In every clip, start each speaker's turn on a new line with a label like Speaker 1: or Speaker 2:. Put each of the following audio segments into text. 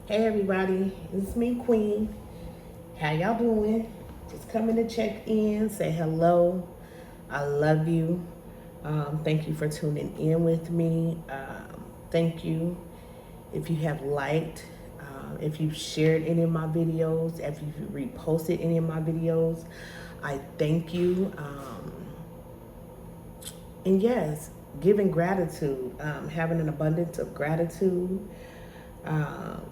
Speaker 1: Hey everybody, it's me, Queen. How y'all doing? Just coming to check in, say hello. I love you. Thank you for tuning in with me. Thank you if you have liked, if you've shared any of my videos, if you've reposted any of my videos. I thank you. And yes, giving gratitude, having an abundance of gratitude. Um,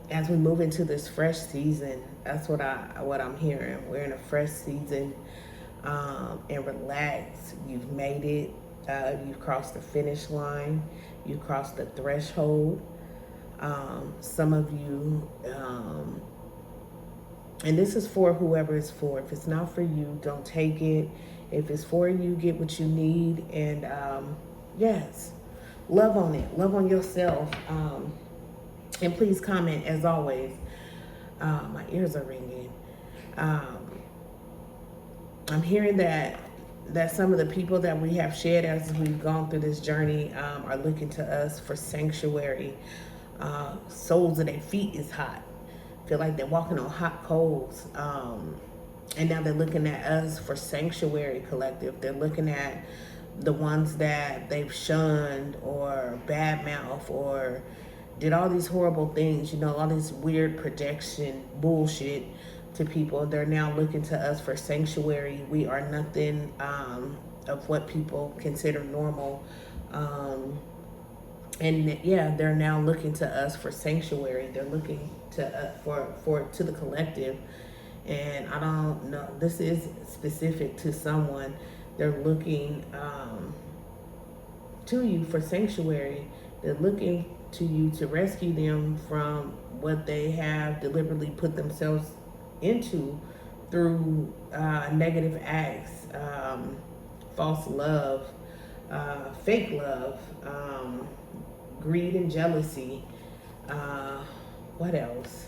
Speaker 1: as we move into this fresh season, that's what I'm hearing. We're in a fresh season, and relax. You've made it. You've crossed the finish line. You crossed the threshold. Some of you, and this is for whoever it's for. If it's not for you, don't take it. If it's for you, get what you need, and yes, love on it. Love on yourself. And please comment as always. My ears are ringing. Um, I'm hearing that some of the people that we have shared as we've gone through this journey are looking to us for sanctuary. Soles of their feet is hot. Feel like they're walking on hot coals. And now they're looking at us for sanctuary collective. They're looking at the ones that they've shunned or badmouth or did all these horrible things, all this weird projection bullshit to people. They're now looking to us for sanctuary. We are nothing of what people consider normal. And yeah, they're now looking to us for sanctuary. They're looking to to the collective. And I don't know, this is specific to someone. They're looking to you for sanctuary. They're looking to you to rescue them from what they have deliberately put themselves into through negative acts, false love, fake love, greed and jealousy. What else?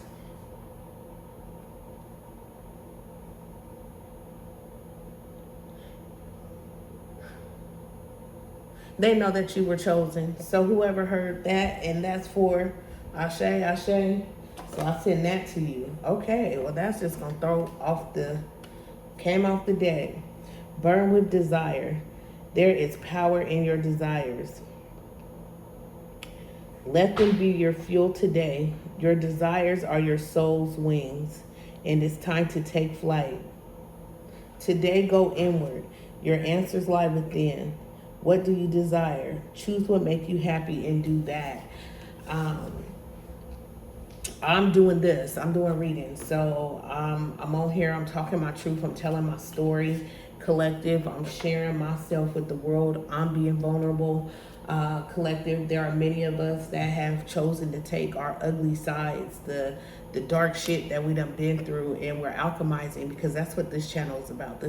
Speaker 1: They know that you were chosen. So whoever heard that, and that's for Ashe, Ashe. So I send that to you. Okay, well that's just gonna came off the deck. Burn with desire. There is power in your desires. Let them be your fuel today. Your desires are your soul's wings, and it's time to take flight. Today, go inward. Your answers lie within. What do you desire? Choose what makes you happy and do that. I'm doing this. I'm doing reading. So I'm on here. I'm talking my truth. I'm telling my story. Collective. I'm sharing myself with the world. I'm being vulnerable. Collective. There are many of us that have chosen to take our ugly sides, the dark shit that we done been through, and we're alchemizing, because that's what this channel is about.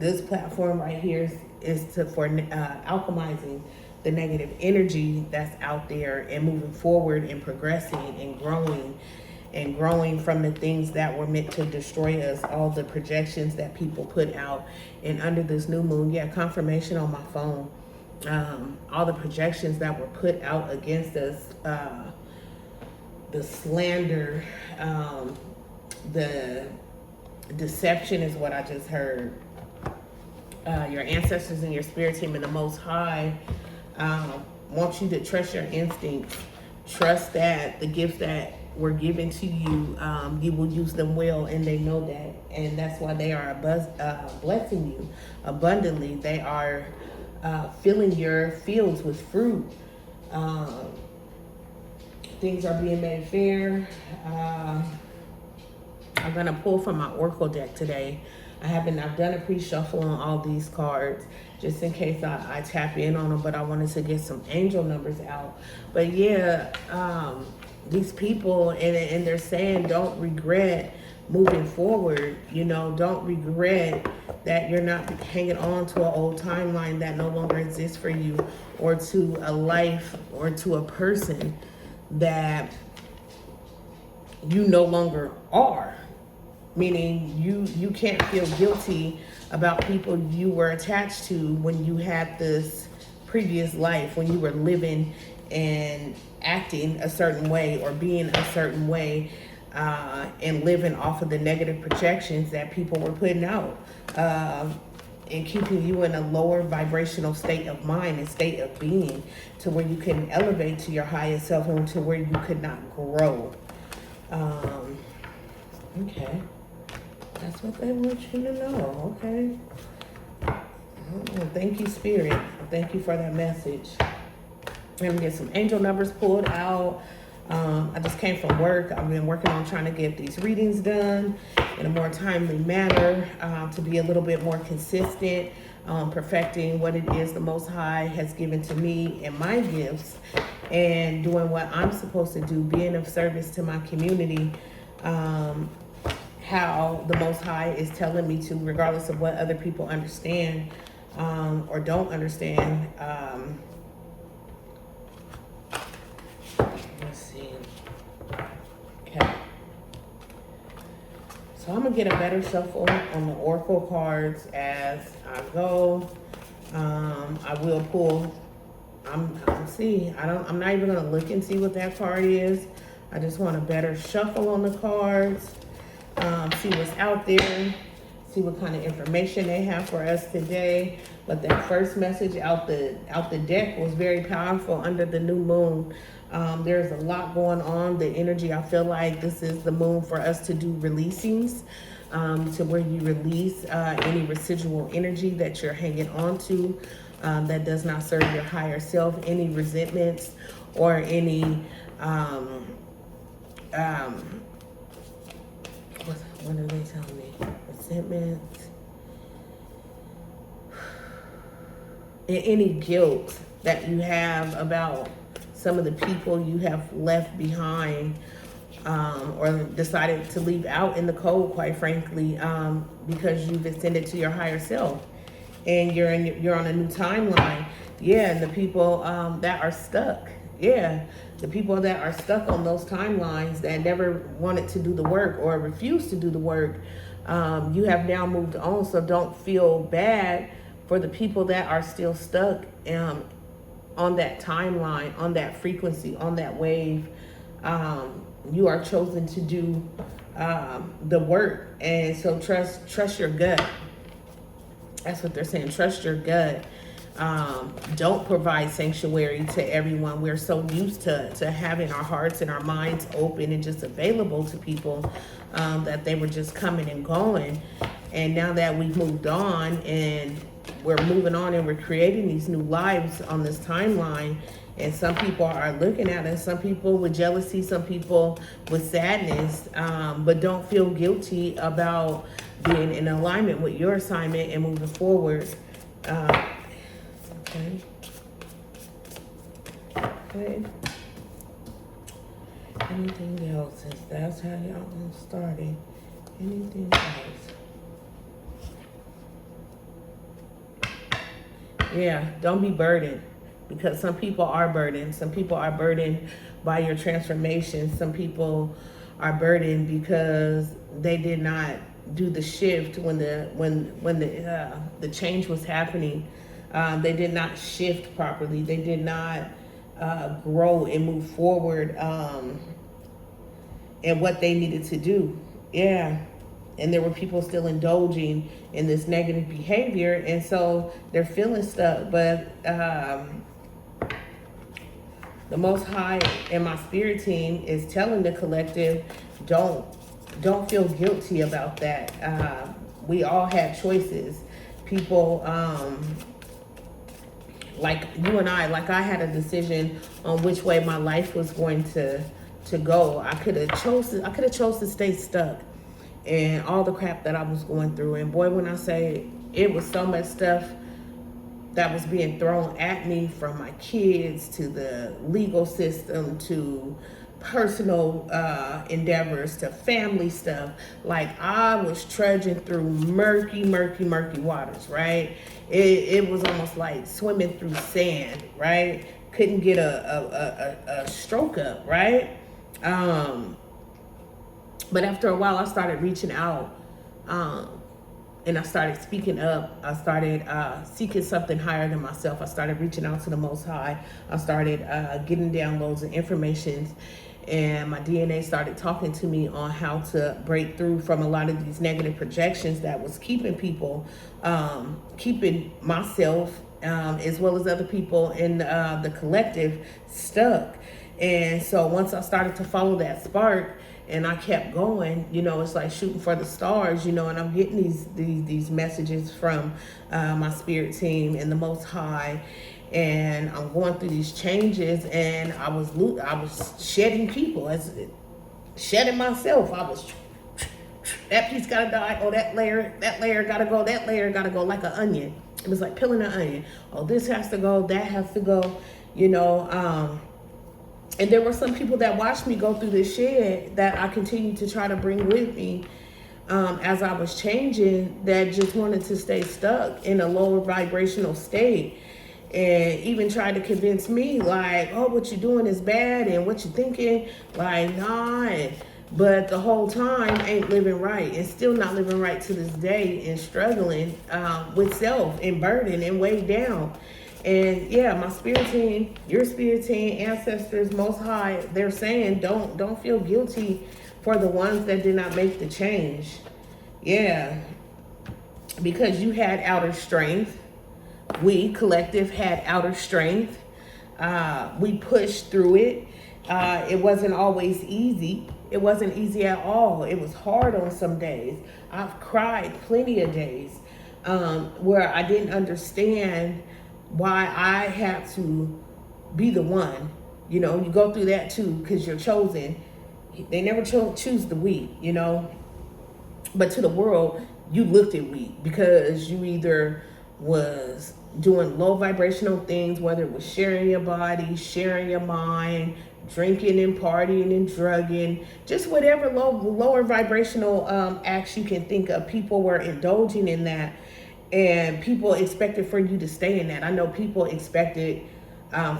Speaker 1: This platform right here is for alchemizing the negative energy that's out there and moving forward and progressing and growing from the things that were meant to destroy us, all the projections that people put out. And under this new moon, confirmation on my phone, all the projections that were put out against us, the slander, the deception is what I just heard. Your ancestors and your spirit team and the Most High want you to trust your instincts. Trust that the gifts that were given to you, you will use them well, and they know that. And that's why they are blessing you abundantly. They are filling your fields with fruit. Things are being made fair. I'm going to pull from my Oracle deck today. I've done a pre-shuffle on all these cards just in case I tap in on them, but I wanted to get some angel numbers out. But yeah, these people, and they're saying don't regret moving forward. Don't regret that you're not hanging on to an old timeline that no longer exists for you, or to a life or to a person that you no longer are. Meaning you can't feel guilty about people you were attached to when you had this previous life when you were living and acting a certain way or being a certain way, and living off of the negative projections that people were putting out, and keeping you in a lower vibrational state of mind and state of being, to where you can elevate to your highest self and to where you could not grow. Okay, that's what they want you to know. Okay. Thank you, Spirit. Thank you for that message. I'm gonna get some angel numbers pulled out. I just came from work. I've been working on trying to get these readings done in a more timely manner, to be a little bit more consistent, perfecting what it is the Most High has given to me and my gifts, and doing what I'm supposed to do, being of service to my community, how the Most High is telling me to, regardless of what other people understand or don't understand. Let's see. Okay. So I'm gonna get a better shuffle on the oracle cards as I go. I will pull. I'm not even gonna look and see what that card is. I just want a better shuffle on the cards. See what's out there. See what kind of information they have for us today. But that first message out the deck was very powerful under the new moon. There's a lot going on. The energy, I feel like this is the moon for us to do releasings, to where you release any residual energy that you're hanging on to, that does not serve your higher self, any resentments or any what are they telling me? Resentments. And any guilt that you have about some of the people you have left behind, or decided to leave out in the cold, quite frankly, because you've ascended to your higher self and you're on a new timeline. Yeah, and the people that are stuck. Yeah, the people that are stuck on those timelines that never wanted to do the work or refused to do the work, you have now moved on. So don't feel bad for the people that are still stuck on that timeline, on that frequency, on that wave. You are chosen to do the work, and so trust your gut. That's what they're saying. Trust your gut. Don't provide sanctuary to everyone. We're so used to having our hearts and our minds open and just available to people, that they were just coming and going. And now that we've moved on and we're moving on and we're creating these new lives on this timeline, and some people are looking at us, some people with jealousy, some people with sadness, but don't feel guilty about being in alignment with your assignment and moving forward. Okay. Anything else? Since that's how y'all gonna start it. Anything else? Yeah, don't be burdened, because some people are burdened. Some people are burdened by your transformation. Some people are burdened because they did not do the shift when the change was happening. They did not shift properly. They did not grow and move forward in what they needed to do. Yeah. And there were people still indulging in this negative behavior, and so they're feeling stuck. But the Most High and my spirit team is telling the collective, don't feel guilty about that. We all had choices. People, like you and I had a decision on which way my life was going to go. I could have chose to stay stuck and all the crap that I was going through. And boy, when I say it was so much stuff that was being thrown at me, from my kids to the legal system to personal endeavors to family stuff. Like, I was trudging through murky waters, right? It was almost like swimming through sand, right? Couldn't get a stroke up, right? But after a while, I started reaching out and I started speaking up. I started seeking something higher than myself. I started reaching out to the Most High. I started getting downloads and information, and my DNA started talking to me on how to break through from a lot of these negative projections that was keeping people, keeping myself, as well as other people in the collective stuck. And so once I started to follow that spark, and I kept going, you know, it's like shooting for the stars, you know, and I'm getting these messages from my spirit team and the Most High, and I'm going through these changes, and I was shedding people, as shedding myself. I was, that piece gotta die. Oh, that layer gotta go. That layer gotta go, like an onion. It was like peeling an onion. Oh, this has to go. That has to go. You know. And there were some people that watched me go through this shed that I continued to try to bring with me as I was changing, that just wanted to stay stuck in a lower vibrational state, and even tried to convince me like, oh, what you're doing is bad, and what you're thinking, like, nah. But the whole time ain't living right, and still not living right to this day, and struggling with self and burden and weighed down. And yeah, my spirit team, your spirit team, ancestors, Most High, they're saying don't feel guilty for the ones that did not make the change. Yeah, because you had outer strength. We, collective, had outer strength. We pushed through it. It wasn't always easy. It wasn't easy at all. It was hard on some days. I've cried plenty of days where I didn't understand why I had to be the one. You know, you go through that too, because you're chosen. They never choose the weak, you know. But to the world, you looked at weak because you either was doing low vibrational things, whether it was sharing your body, sharing your mind, drinking and partying and drugging, just whatever lower vibrational acts you can think of. People were indulging in that. And people expected for you to stay in that. I know people expected,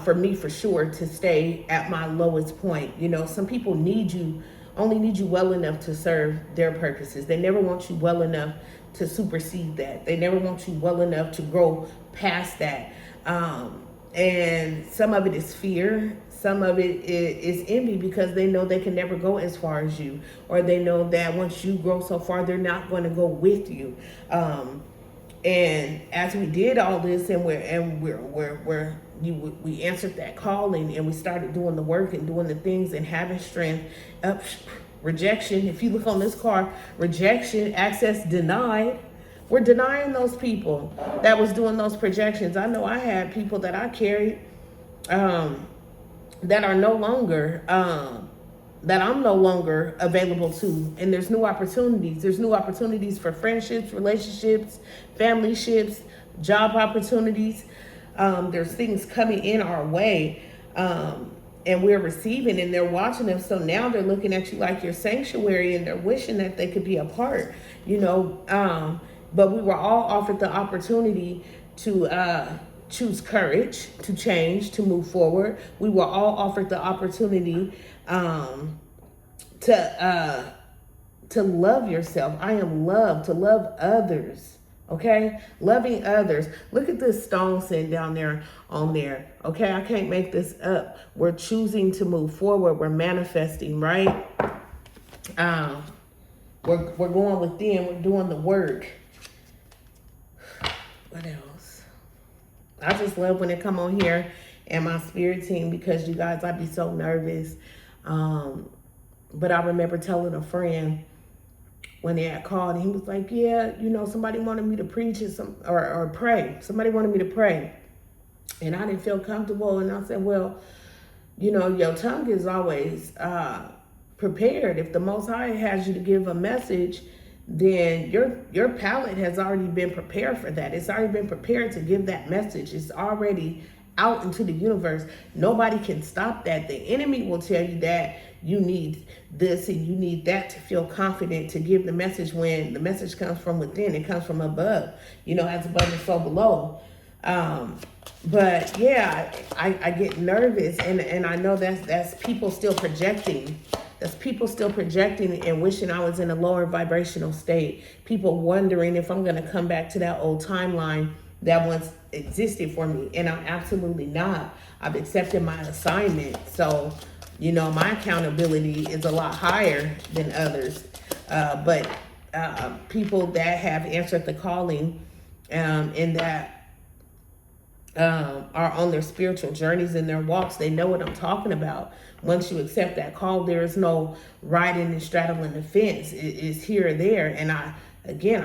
Speaker 1: for me for sure, to stay at my lowest point. You know, some people only need you well enough to serve their purposes. They never want you well enough to supersede that. They never want you well enough to grow past that. And some of it is fear. Some of it is envy, because they know they can never go as far as you, or they know that once you grow so far, they're not going to go with you. And as we did all this, and we answered that calling, and we started doing the work and doing the things and having strength, rejection. If you look on this card, rejection, access denied. We're denying those people that was doing those projections. I know I had people that I carried that are no longer that I'm no longer available to. And there's new opportunities. There's new opportunities for friendships, relationships, family ships, job opportunities. There's things coming in our way, and we're receiving, and they're watching them. So now they're looking at you like your sanctuary, and they're wishing that they could be a part, you know. But we were all offered the opportunity to choose courage, to change, to move forward. We were all offered the opportunity to love yourself. I am loved, to love others. Okay, loving others. Look at this stone sitting down there on there. Okay, I can't make this up. We're choosing to move forward. We're manifesting, right? We're going within. We're doing the work. What else? I just love when they come on here and my spirit team, because you guys, I'd be so nervous. But I remember telling a friend when they had called, and he was like, yeah, you know, somebody wanted me to preach or pray. Somebody wanted me to pray. And I didn't feel comfortable. And I said, well, you know, your tongue is always prepared. If the Most High has you to give a message, then your palate has already been prepared for that. It's already been prepared to give that message. It's already out into the universe. Nobody can stop that. The enemy will tell you that you need this and you need that to feel confident to give the message, when the message comes from within. It comes from above. You know, as above and so below. But yeah, I get nervous, and I know that's people still projecting That's people still projecting and wishing I was in a lower vibrational state. People wondering if I'm going to come back to that old timeline that once existed for me. And I'm absolutely not. I've accepted my assignment. So, you know, my accountability is a lot higher than others. But people that have answered the calling and that are on their spiritual journeys and their walks, they know what I'm talking about. Once you accept that call, there is no riding and straddling the fence. It is here or there. And I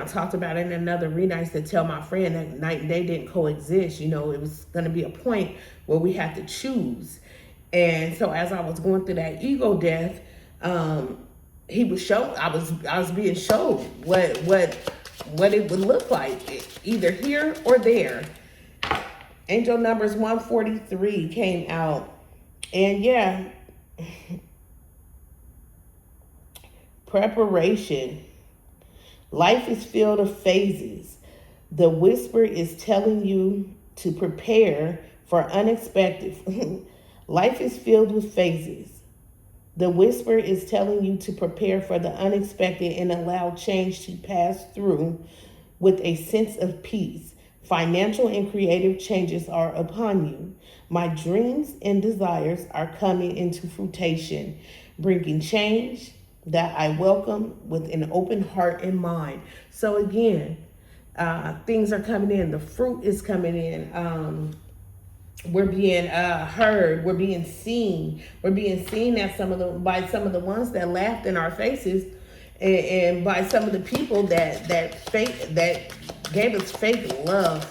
Speaker 1: talked about it in another read. I used to tell my friend that night and day didn't coexist. You know, it was going to be a point where we had to choose. And so as I was going through that ego death, he was showing, I was being showed what it would look like, either here or there. Angel numbers 143 came out. And yeah, preparation. Life is filled of phases. The whisper is telling you to prepare for unexpected. Life is filled with phases. The whisper is telling you to prepare for the unexpected and allow change to pass through with a sense of peace. Financial and creative changes are upon you. My dreams and desires are coming into fruition, bringing change that I welcome with an open heart and mind. So again, things are coming in. The fruit is coming in. We're being heard. We're being seen. We're being seen by some of the ones that laughed in our faces, and by some of the people that gave us fake love.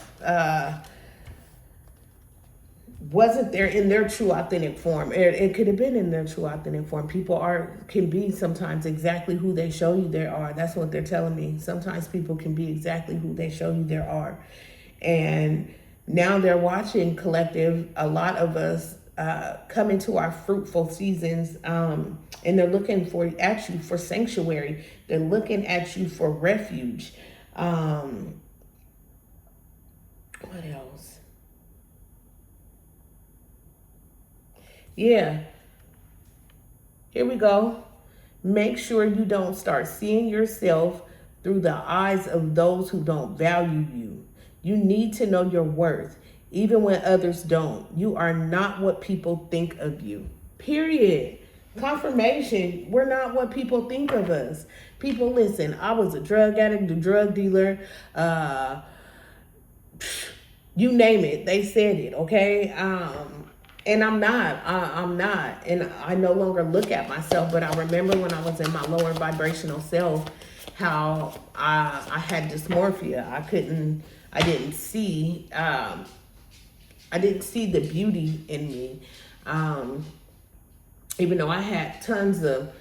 Speaker 1: Wasn't there in their true authentic form. It could have been in their true authentic form. People can be sometimes exactly who they show you they are. That's what they're telling me. Sometimes people can be exactly who they show you they are. And now they're watching, collective, a lot of us come into our fruitful seasons, and they're looking at you for sanctuary. They're looking at you for refuge. What else? Yeah. Here we go. Make sure you don't start seeing yourself through the eyes of those who don't value you. You need to know your worth, even when others don't. You are not what people think of you. Period. Confirmation. We're not what people think of us. People, listen, I was a drug addict, a drug dealer, you name it. They said it, okay? And I'm not. I'm not. And I no longer look at myself, but I remember when I was in my lower vibrational self, how I had dysmorphia. I didn't see the beauty in me. Even though I had tons of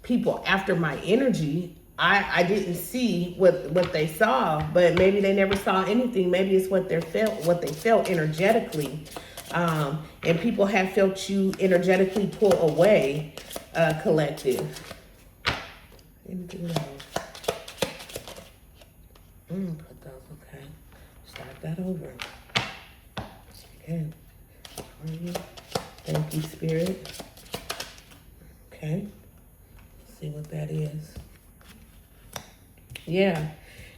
Speaker 1: people after my energy, I didn't see what they saw, but maybe they never saw anything. Maybe it's what they felt energetically. And people have felt you energetically pull away, collective. Anything else? Put those, okay. Start that over. Okay. Thank you, Spirit. Okay. Let's see what that is. Yeah.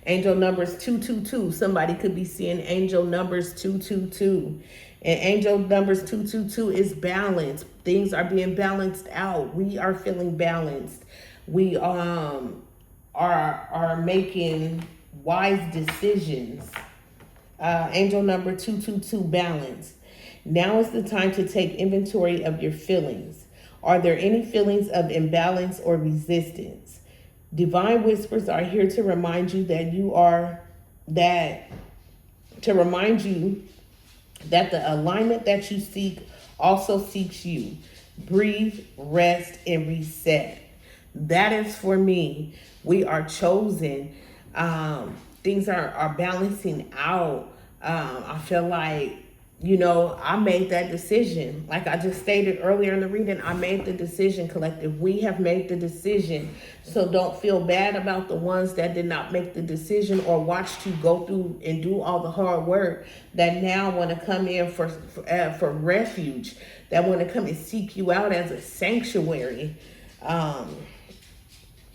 Speaker 1: Angel numbers 222. Somebody could be seeing angel numbers 222. And angel numbers 222 is balance. Things are being balanced out. We are feeling balanced. We are making wise decisions. Angel number 222, balance. Now is the time to take inventory of your feelings. Are there any feelings of imbalance or resistance? Divine whispers are here to remind you that the alignment that you seek also seeks you. Breathe, rest, and reset. That is for me. We are chosen. Things are balancing out. I feel like, I made that decision. Like I just stated earlier in the reading, I made the decision, collective. We have made the decision. So don't feel bad about the ones that did not make the decision or watched you go through and do all the hard work, that now want to come in for refuge, that want to come and seek you out as a sanctuary. Um,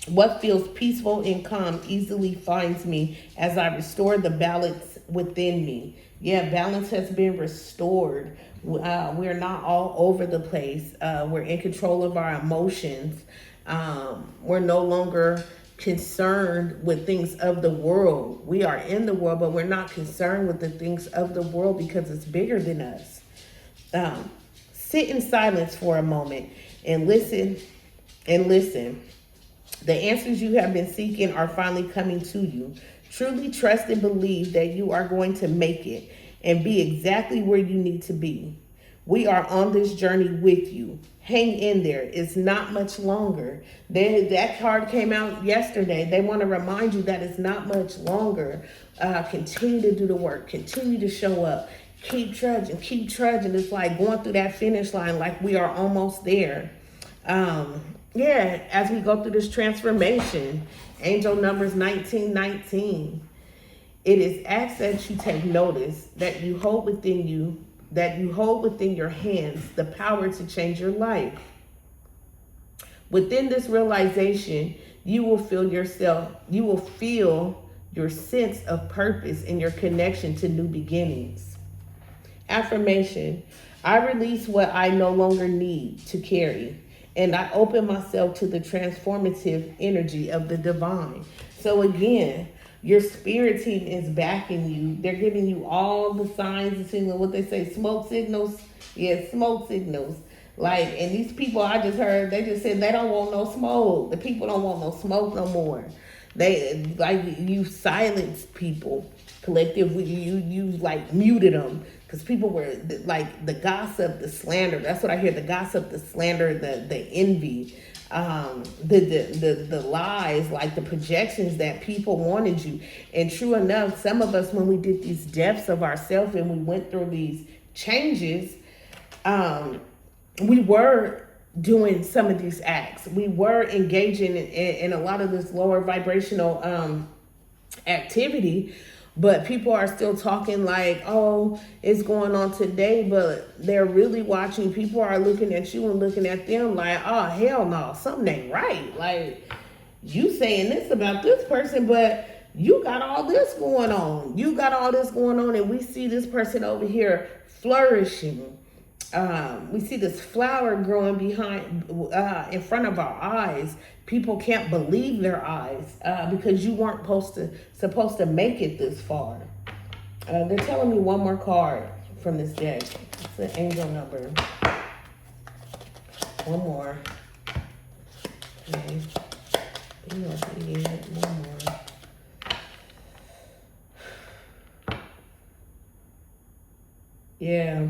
Speaker 1: what feels peaceful and calm easily finds me as I restore the balance within me. Yeah, balance has been restored. We're not all over the place. We're in control of our emotions. We're no longer concerned with things of the world. We are in the world, but we're not concerned with the things of the world because it's bigger than us. Sit in silence for a moment and listen and listen. The answers you have been seeking are finally coming to you. Truly trust and believe that you are going to make it and be exactly where you need to be. We are on this journey with you. Hang in there. It's not much longer. That card came out yesterday. They want to remind you that it's not much longer. Continue to do the work. Continue to show up. Keep trudging. Keep trudging. It's like going through that finish line like we are almost there. As we go through this transformation, angel numbers 1919, it is asked that you take notice that you hold within your hands the power to change your life. Within this realization, you will feel your sense of purpose and your connection to new beginnings. Affirmation: I release what I no longer need to carry, and I open myself to the transformative energy of the divine. So again, your spirit team is backing you. They're giving you all the signs and signals, what they say, smoke signals. Yeah, smoke signals. Like, and these people I just heard, they just said they don't want no smoke. The people don't want no smoke no more. They, like, you silenced people collectively. You like muted them. Because people were like the gossip, the slander. That's what I hear. The gossip, the slander, the envy, the lies, like the projections that people wanted you. And true enough, some of us, when we did these depths of ourselves and we went through these changes, we were doing some of these acts. We were engaging in a lot of this lower vibrational activity. But people are still talking like, oh, it's going on today, but they're really watching. People are looking at you and looking at them like, oh, hell no, something ain't right. Like, you saying this about this person, but you got all this going on. You got all this going on, and we see this person over here flourishing. We see this flower growing behind, in front of our eyes. People can't believe their eyes because you weren't supposed to make it this far. They're telling me one more card from this deck. It's the angel number. One more. Okay. One more. Yeah.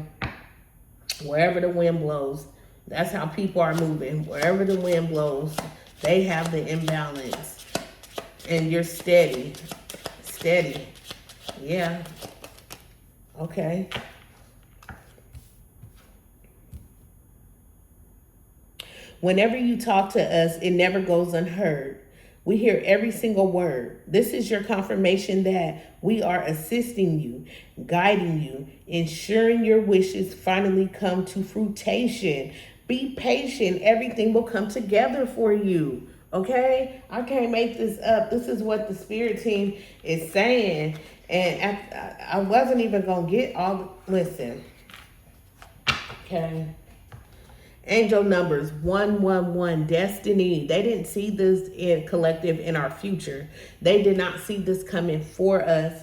Speaker 1: Wherever the wind blows, that's how people are moving. Wherever the wind blows, they have the imbalance. And you're steady. Steady. Yeah. Okay. Whenever you talk to us, it never goes unheard. We hear every single word. This is your confirmation that we are assisting you, guiding you, ensuring your wishes finally come to fruition. Be patient. Everything will come together for you. Okay? I can't make this up. This is what the spirit team is saying. And I wasn't even going to get all... Listen. Okay? Angel numbers 111, destiny. They didn't see this in collective in our future. They did not see this coming for us.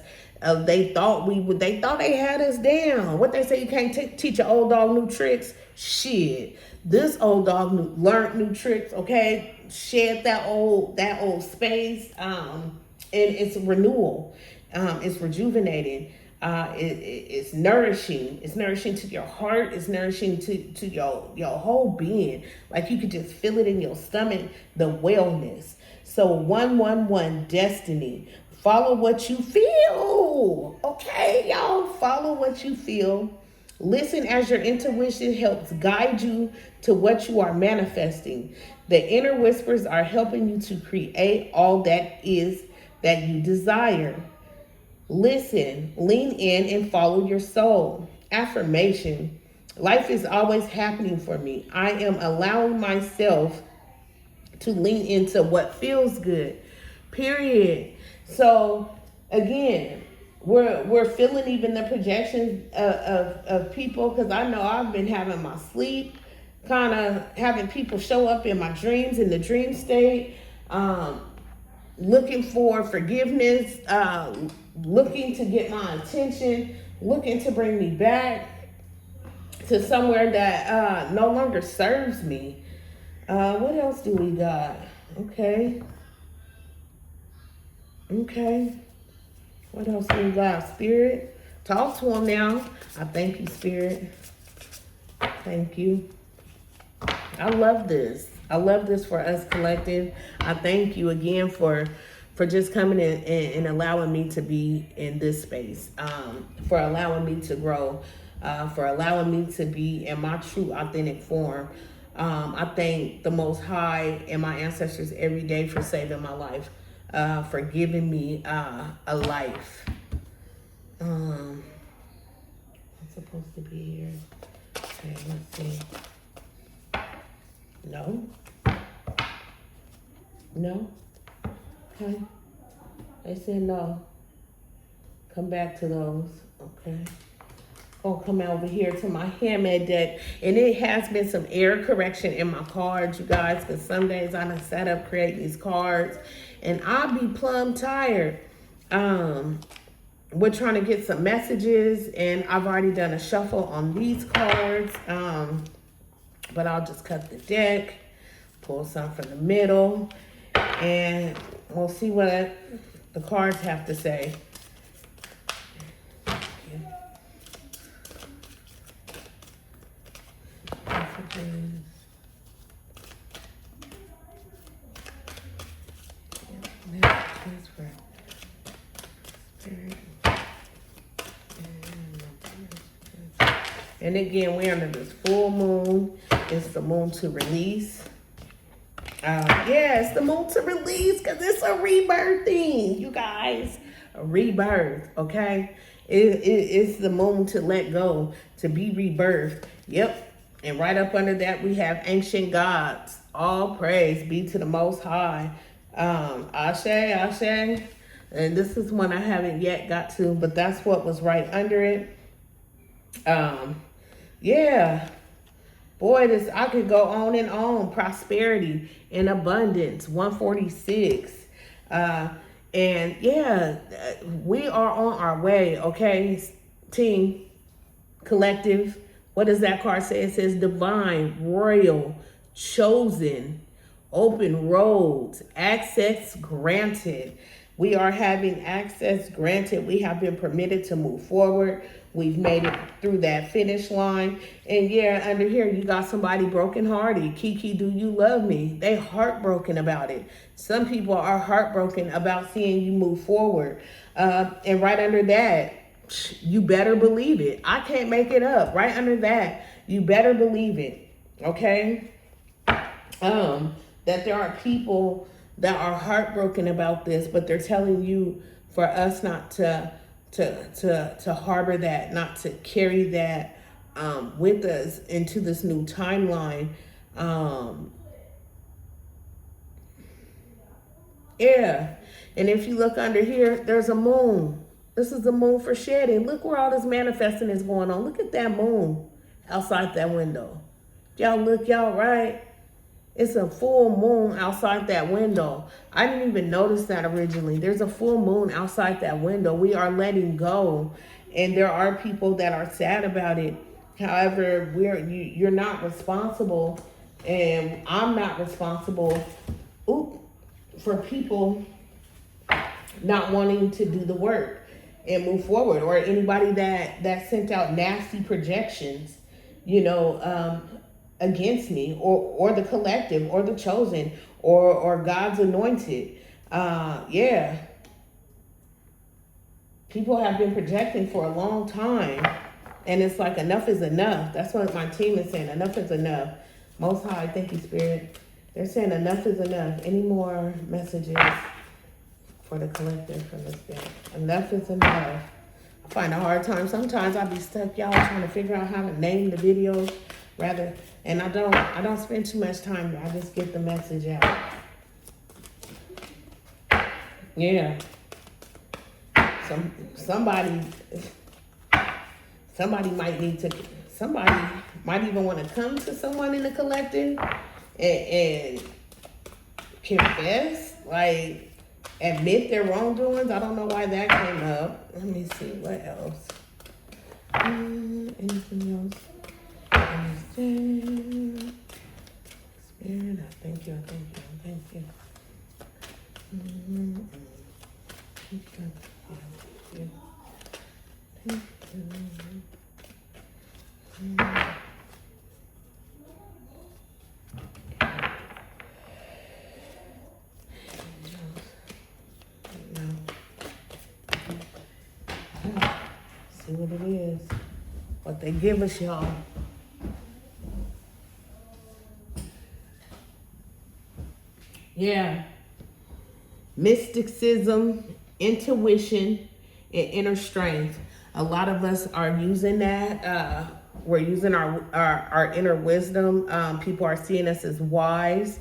Speaker 1: They thought they thought they had us down. What they say, you can't teach an old dog new tricks. Shit, this old dog learned new tricks. Okay, shed that old space. And it's renewal. It's rejuvenating. It's nourishing. It's nourishing to your heart. It's nourishing to your whole being. Like you could just feel it in your stomach, the wellness. So 111, destiny. Follow what you feel. Okay, y'all, follow what you feel. Listen as your intuition helps guide you to what you are manifesting. The inner whispers are helping you to create all that is that you desire. Listen, lean in, and follow your soul. Affirmation. Life is always happening for me. I am allowing myself to lean into what feels good, period. So again, we're feeling even the projections of people, because I know I've been having my sleep, kind of having people show up in my dreams, in the dream state, looking for forgiveness, looking to get my attention, looking to bring me back to somewhere that no longer serves me. What else do we got? Okay. What else do we got? Spirit, talk to him now. I thank you, Spirit. Thank you. I love this. I love this for us collective. I thank you again for just coming in and allowing me to be in this space, for allowing me to grow, for allowing me to be in my true authentic form. I thank the Most High and my ancestors every day for saving my life, for giving me a life. I'm supposed to be here. Okay, let's see. No. Okay. They said no. Come back to those. Okay. Gonna come over here to my Hamed deck, and it has been some error correction in my cards, you guys, because some days I done set up creating these cards and I'll be plumb tired. We're trying to get some messages, and I've already done a shuffle on these cards, but I'll just cut the deck, pull some from the middle, and we'll see what the cards have to say. And again, we're under this full moon. It's the moon to release. Yeah, it's the moon to release, because it's a rebirthing, you guys. A rebirth, okay? It's the moon to let go, to be rebirthed. Yep. And right up under that, we have ancient gods. All praise be to the Most High. Ashe, Ashe. And this is one I haven't yet got to, but that's what was right under it. Yeah. Boy, I could go on and on. Prosperity and abundance, 146. And yeah, we are on our way, okay? Team, collective. What does that card say? It says divine, royal, chosen, open roads, access granted. We are having access granted. We have been permitted to move forward. We've made it through that finish line. And yeah, under here, you got somebody brokenhearted. Kiki, do you love me? They heartbroken about it. Some people are heartbroken about seeing you move forward. And right under that, you better believe it. I can't make it up. Right under that, you better believe it. Okay? That there are people that are heartbroken about this, but they're telling you for us not to harbor that, not to carry that with us into this new timeline. Yeah. And if you look under here, there's a moon. This is the moon for shedding. Look where all this manifesting is going on. Look at that moon outside that window. Y'all look, y'all right? It's a full moon outside that window. I didn't even notice that originally. There's a full moon outside that window. We are letting go. And there are people that are sad about it. However, you're not responsible. And I'm not responsible for people not wanting to do the work and move forward. Or anybody that sent out nasty projections, against me, or the collective, or the chosen, or God's anointed. Yeah. People have been projecting for a long time, and it's like enough is enough. That's what my team is saying. Enough is enough. Most High, thank you, Spirit. They're saying enough is enough. Any more messages for the collective from this day? Enough is enough. I find a hard time. Sometimes I'll be stuck, y'all, trying to figure out how to name the videos. rather, and I don't spend too much time. I just get the message out. Yeah. Somebody might need to, somebody might even want to come to someone in the collective and confess, like admit their wrongdoings. I don't know why that came up. Let me see what else. Anything else? Understand. Spirit, I thank you, I thank you, I thank you. Thank you. Thank you. See what it is. What they give us, y'all. Yeah. Mysticism, intuition, and inner strength. A lot of us are using that. We're using our inner wisdom. People are seeing us as wise.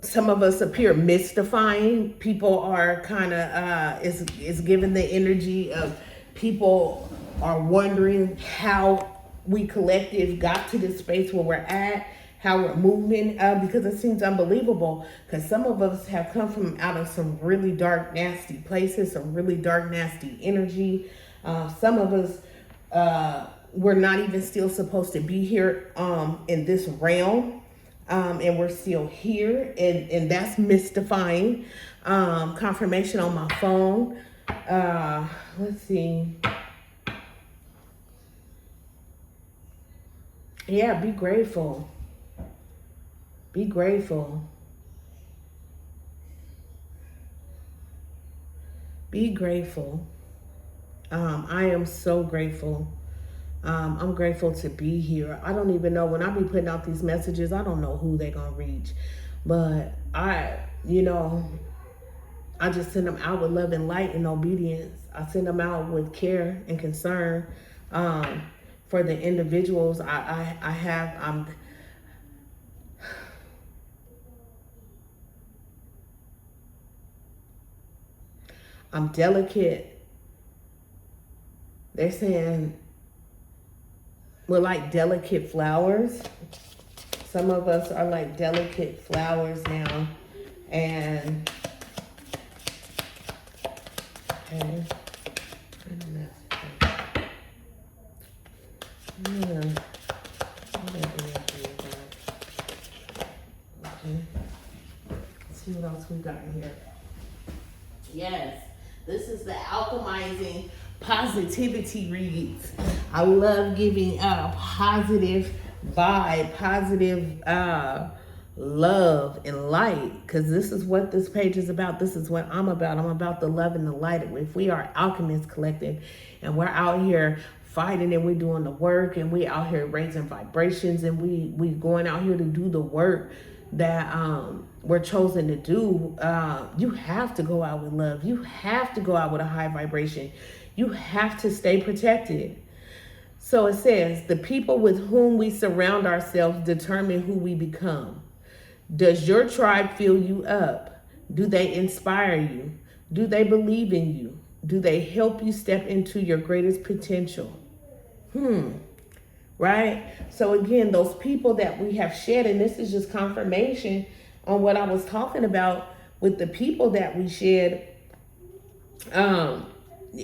Speaker 1: Some of us appear mystifying. People are kind of, is given the energy of people are wondering how we collective got to this space where we're at, how we're moving, because it seems unbelievable. Because some of us have come from out of some really dark, nasty places, some really dark, nasty energy. Some of us, we're not even still supposed to be here in this realm. And we're still here, and that's mystifying. Confirmation on my phone. Let's see. Yeah, be grateful. Be grateful. Be grateful. I am so grateful. I'm grateful to be here. I don't even know, when I be putting out these messages, I don't know who they're going to reach. But I just send them out with love and light and obedience. I send them out with care and concern for the individuals I'm delicate. They're saying we're like delicate flowers. Some of us are like delicate flowers now. And okay. Okay. Let's see what else we got in here. Yes, this is the alchemizing positivity reads. I love giving a positive vibe, positive love and light, because this is what this page is about. This is what I'm about. I'm about the love and the light. If we are Alchemist Collective and we're out here fighting and we're doing the work and we out here raising vibrations and we going out here to do the work that we're chosen to do, you have to go out with love. You have to go out with a high vibration. You have to stay protected. So it says, the people with whom we surround ourselves determine who we become. Does your tribe fill you up? Do they inspire you? Do they believe in you? Do they help you step into your greatest potential? Right? So again, those people that we have shed, and this is just confirmation on what I was talking about with the people that we shed,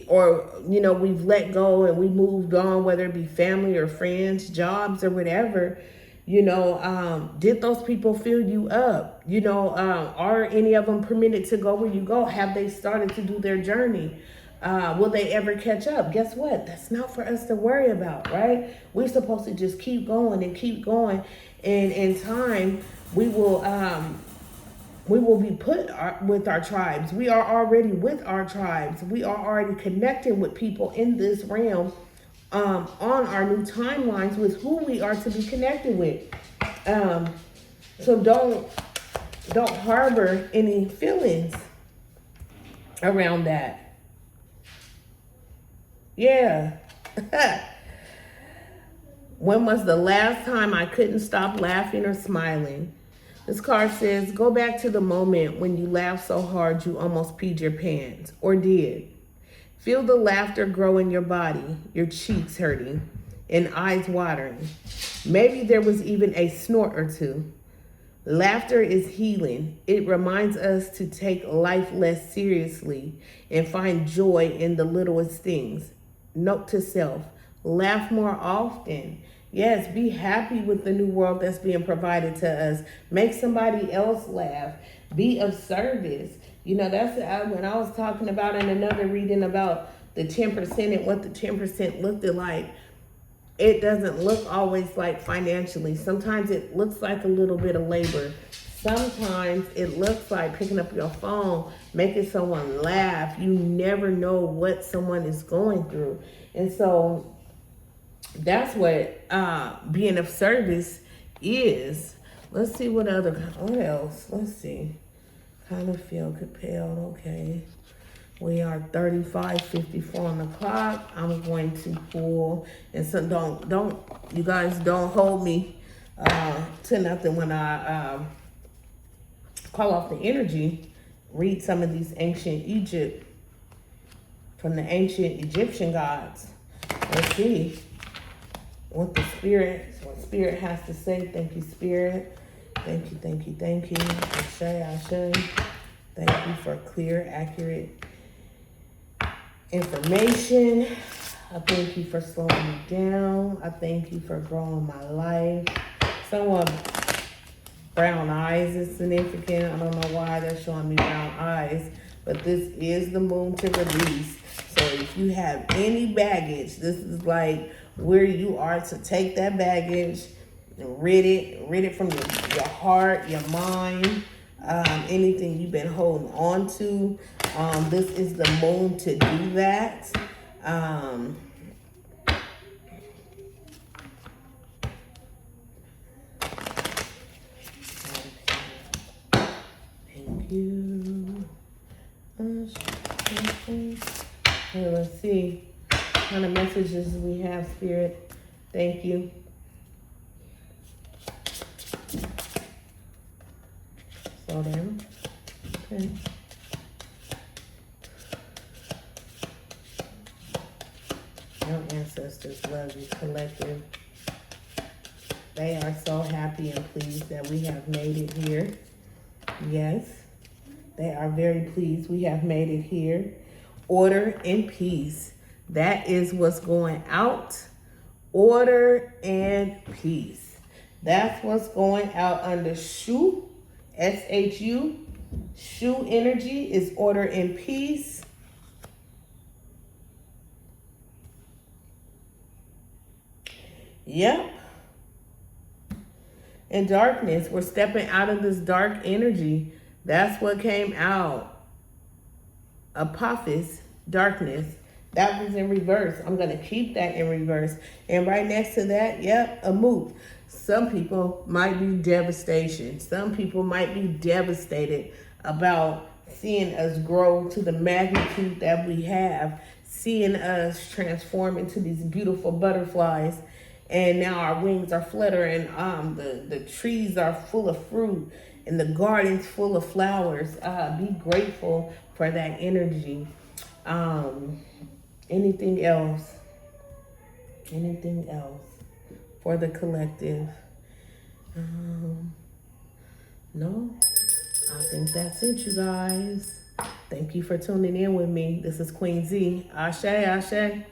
Speaker 1: or, we've let go and we moved on, whether it be family or friends, jobs or whatever. Did those people fill you up? Are any of them permitted to go where you go? Have they started to do their journey? Will they ever catch up? Guess what? That's not for us to worry about, right? We're supposed to just keep going and keep going. And in time, we will be put with our tribes. We are already with our tribes. We are already connecting with people in this realm on our new timelines with who we are to be connected with. So don't harbor any feelings around that. Yeah. When was the last time I couldn't stop laughing or smiling? This card says, go back to the moment when you laughed so hard you almost peed your pants, or did. Feel the laughter grow in your body, your cheeks hurting, and eyes watering. Maybe there was even a snort or two. Laughter is healing. It reminds us to take life less seriously and find joy in the littlest things. Note to self, laugh more often. Yes, be happy with the new world that's being provided to us. Make somebody else laugh. Be of service. You know, that's when I was talking about in another reading about the 10% and what the 10% looked like. It doesn't look always like financially. Sometimes it looks like a little bit of labor. Sometimes it looks like picking up your phone, making someone laugh. You never know what someone is going through. And so that's what being of service is. Let's see what else. Let's see. Kind of feel compelled. Okay. We are 35:54 on the clock. I'm going to pull, and so you guys don't hold me to nothing when I call off the energy. Read some of these ancient Egypt, from the ancient Egyptian gods. Let's see what spirit has to say. Thank you, spirit. Thank you, thank you, thank you. Ashe, Ashe. Thank you for clear, accurate information. I thank you for slowing me down. I thank you for growing my life. Someone, brown eyes is significant. I don't know why they're showing me brown eyes, but this is the moon to release. So if you have any baggage, this is like where you are to take that baggage and rid it from your heart, your mind, anything you've been holding on to. This is the moon to do that. Thank you. Okay, let's see what kind of messages we have, spirit. Thank you. Slow down. Okay. Your ancestors love you, collective. They are so happy and pleased that we have made it here. Yes, they are very pleased we have made it here. Order and peace. That is what's going out. Order and peace. That's what's going out under Shu, S-H-U. Shu energy is order and peace. Yep. In darkness, we're stepping out of this dark energy. That's what came out. Apophis, darkness. That was in reverse. I'm going to keep that in reverse. And right next to that, yep, Amut. Some people might be devastation. Some people might be devastated about seeing us grow to the magnitude that we have, seeing us transform into these beautiful butterflies. And now our wings are fluttering. The trees are full of fruit and the garden's full of flowers. Be grateful for that energy. Anything else? Anything else for the collective? No, I think that's it, you guys. Thank you for tuning in with me. This is Queen Z. Ashe, Ashe.